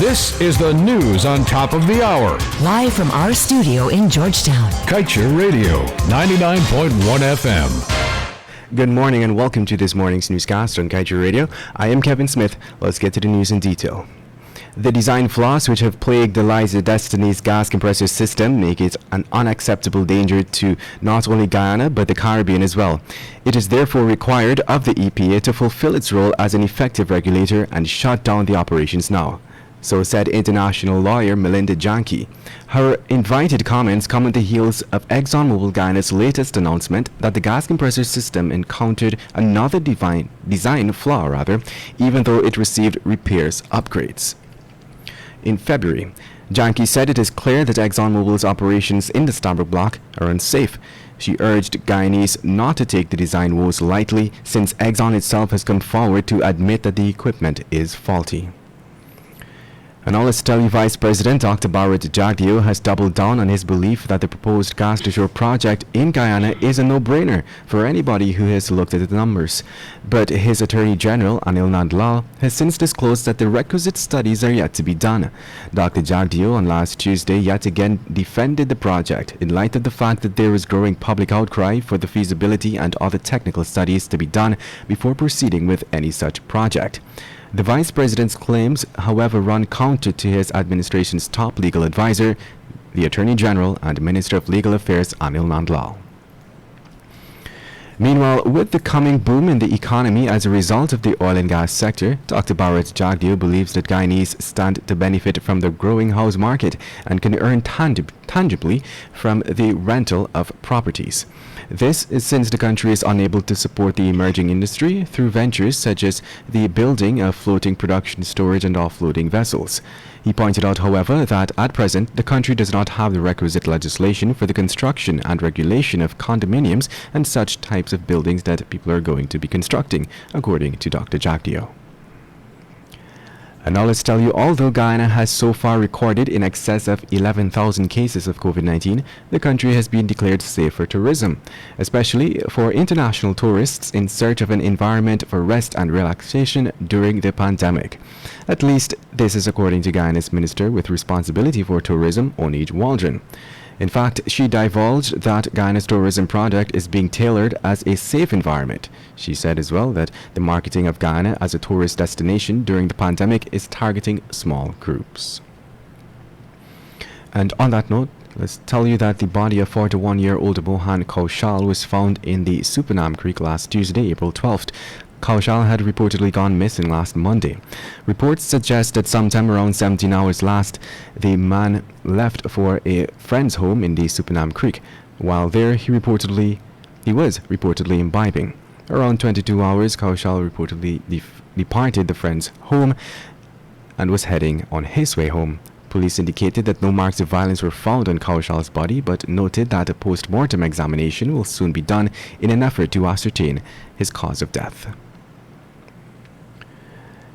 This is the news on top of the hour. Live from our studio in Georgetown. Kaieteur Radio, 99.1 FM. Good morning and welcome to this morning's newscast on Kaieteur Radio. I am Kevin Smith. Let's get to the news in detail. The design flaws which have plagued the Liza Destiny's gas compressor system make it an unacceptable danger to not only Guyana but the Caribbean as well. It is therefore required of the EPA to fulfill its role as an effective regulator and shut down the operations now. So said international lawyer Melinda Janke. Her invited comments come on the heels of ExxonMobil Guyana's latest announcement that the gas compressor system encountered another design flaw, even though it received repairs upgrades. In February, Janke said it is clear that ExxonMobil's operations in the Stabroek Block are unsafe. She urged Guyanese not to take the design woes lightly, since Exxon itself has come forward to admit that the equipment is faulty. And now let's tell you, Vice President Dr. Barrett Jagdeo has doubled down on his belief that the proposed gas to shore project in Guyana is a no-brainer for anybody who has looked at the numbers. But his Attorney General, Anil Nandlal, has since disclosed that the requisite studies are yet to be done. Dr. Jagdeo on last Tuesday yet again defended the project in light of the fact that there is growing public outcry for the feasibility and other technical studies to be done before proceeding with any such project. The Vice President's claims, however, run counter to his administration's top legal advisor, the Attorney General and Minister of Legal Affairs, Anil Nandlal. Meanwhile, with the coming boom in the economy as a result of the oil and gas sector, Dr. Barrett Jagdeo believes that Guyanese stand to benefit from the growing house market and can earn tangibly from the rental of properties. This is since the country is unable to support the emerging industry through ventures such as the building of floating production, storage and offloading vessels. He pointed out, however, that at present the country does not have the requisite legislation for the construction and regulation of condominiums and such types of buildings that people are going to be constructing, according to Dr. Jagdeo. And now let's tell you, although Guyana has so far recorded in excess of 11,000 cases of COVID-19, the country has been declared safe for tourism, especially for international tourists in search of an environment for rest and relaxation during the pandemic. At least this is according to Guyana's Minister with responsibility for tourism, Onij Waldron. In fact, she divulged that Guyana's tourism product is being tailored as a safe environment. She said as well that the marketing of Guyana as a tourist destination during the pandemic is targeting small groups. And on that note, let's tell you that the body of 41-year-old Mohan Kaushal was found in the Supanam Creek last Tuesday, April 12th. Kaushal had reportedly gone missing last Monday. Reports suggest that sometime around 17 hours last, the man left for a friend's home in the Supanam Creek. While there, he was reportedly imbibing. Around 22 hours, Kaushal reportedly departed the friend's home and was heading on his way home. Police indicated that no marks of violence were found on Kaushal's body, but noted that a post-mortem examination will soon be done in an effort to ascertain his cause of death.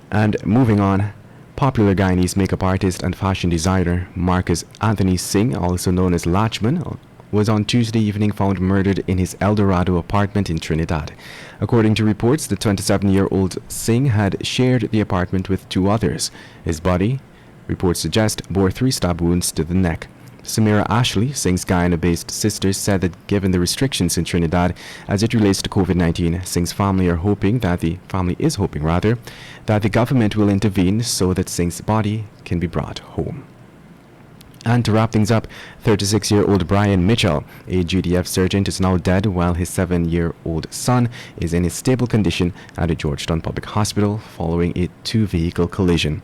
And moving on, popular Guyanese makeup artist and fashion designer Marcus Anthony Singh, also known as Lachman, was on Tuesday evening found murdered in his El Dorado apartment in Trinidad. According to reports, the 27-year-old Singh had shared the apartment with two others. His body, reports suggest, bore 3 stab wounds to the neck. Samira Ashley, Singh's Guyana-based sister, said that given the restrictions in Trinidad as it relates to COVID-19, Singh's family is hoping that the government will intervene so that Singh's body can be brought home. And to wrap things up, 36-year-old Brian Mitchell, a GDF sergeant, is now dead while his 7-year-old son is in a stable condition at a Georgetown Public Hospital following a 2-vehicle collision.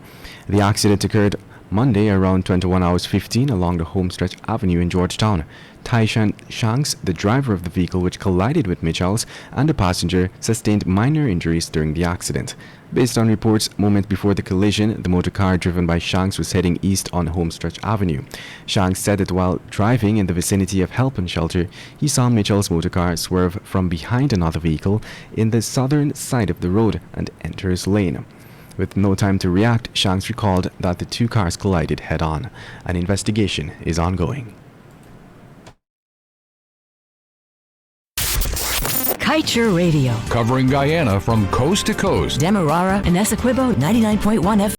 The accident occurred Monday around 21 hours 15 along the Homestretch Avenue in Georgetown. Taishan Shanks, the driver of the vehicle which collided with Mitchell's, and the passenger sustained minor injuries during the accident. Based on reports, moments before the collision, the motor car driven by Shanks was heading east on Homestretch Avenue. Shanks said that while driving in the vicinity of Help and Shelter, he saw Mitchell's motor car swerve from behind another vehicle in the southern side of the road and enter his lane. With no time to react, Shanks recalled that the two cars collided head-on. An investigation is ongoing. Kaieteur Radio. Covering Guyana from coast to coast. Demerara and Essequibo 99.1 FM.